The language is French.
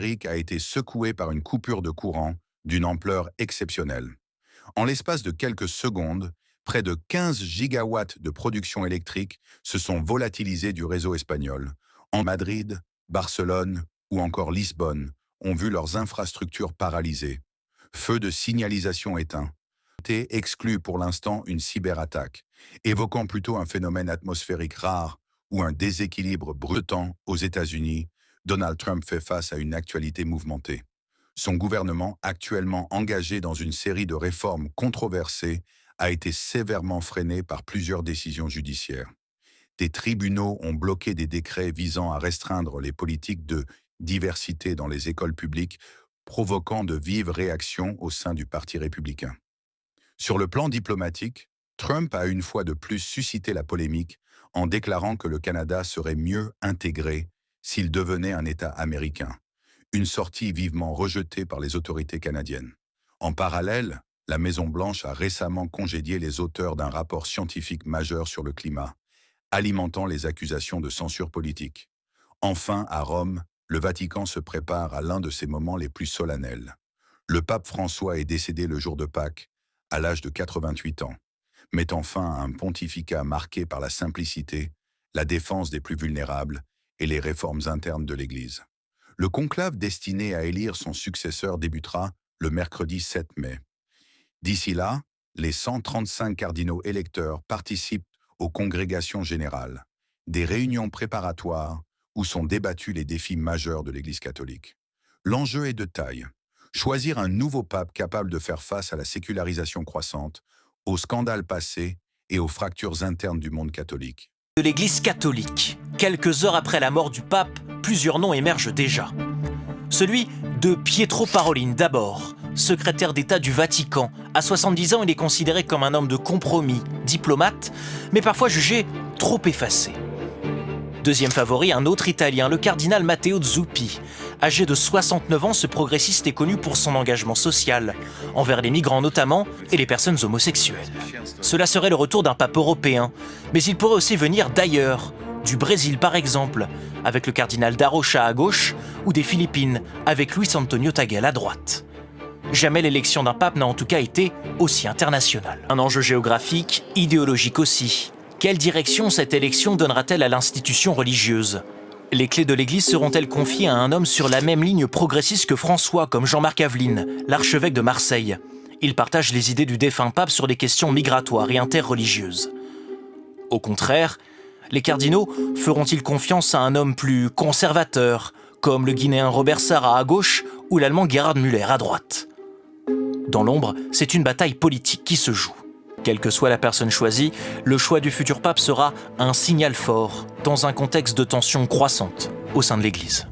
L'Amérique a été secouée par une coupure de courant d'une ampleur exceptionnelle. En l'espace de quelques secondes, près de 15 gigawatts de production électrique se sont volatilisés du réseau espagnol. En Madrid, Barcelone ou encore Lisbonne ont vu leurs infrastructures paralysées. Feux de signalisation éteints. Été exclut pour l'instant une cyberattaque, évoquant plutôt un phénomène atmosphérique rare ou un déséquilibre brutant aux États-Unis. Donald Trump fait face à une actualité mouvementée. Son gouvernement, actuellement engagé dans une série de réformes controversées, a été sévèrement freiné par plusieurs décisions judiciaires. Des tribunaux ont bloqué des décrets visant à restreindre les politiques de diversité dans les écoles publiques, provoquant de vives réactions au sein du Parti républicain. Sur le plan diplomatique, Trump a une fois de plus suscité la polémique en déclarant que le Canada serait mieux intégré s'il devenait un État américain, une sortie vivement rejetée par les autorités canadiennes. En parallèle, la Maison-Blanche a récemment congédié les auteurs d'un rapport scientifique majeur sur le climat, alimentant les accusations de censure politique. Enfin, à Rome, le Vatican se prépare à l'un de ses moments les plus solennels. Le pape François est décédé le jour de Pâques, à l'âge de 88 ans, mettant fin à un pontificat marqué par la simplicité, la défense des plus vulnérables et les réformes internes de l'Église. Le conclave destiné à élire son successeur débutera le mercredi 7 mai. D'ici là, les 135 cardinaux électeurs participent aux congrégations générales, des réunions préparatoires où sont débattus les défis majeurs de l'Église catholique. L'enjeu est de taille. Choisir un nouveau pape capable de faire face à la sécularisation croissante, aux scandales passés et aux fractures internes du monde catholique. De l'Église catholique. Quelques heures après la mort du pape, plusieurs noms émergent déjà. Celui de Pietro Parolin d'abord, secrétaire d'État du Vatican. À 70 ans, il est considéré comme un homme de compromis, diplomate, mais parfois jugé trop effacé. Deuxième favori, un autre Italien, le cardinal Matteo Zuppi. Âgé de 69 ans, ce progressiste est connu pour son engagement social, envers les migrants notamment et les personnes homosexuelles. Cela serait le retour d'un pape européen, mais il pourrait aussi venir d'ailleurs, du Brésil par exemple, avec le cardinal Darocha à gauche, ou des Philippines, avec Luis Antonio Tagle à droite. Jamais l'élection d'un pape n'a en tout cas été aussi internationale. Un enjeu géographique, idéologique aussi. Quelle direction cette élection donnera-t-elle à l'institution religieuse ? Les clés de l'Église seront-elles confiées à un homme sur la même ligne progressiste que François, comme Jean-Marc Aveline, l'archevêque de Marseille ? Il partage les idées du défunt pape sur les questions migratoires et interreligieuses. Au contraire, les cardinaux feront-ils confiance à un homme plus conservateur, comme le Guinéen Robert Sarah à gauche ou l'Allemand Gerhard Müller à droite ? Dans l'ombre, c'est une bataille politique qui se joue. Quelle que soit la personne choisie, le choix du futur pape sera un signal fort dans un contexte de tension croissante au sein de l'Église.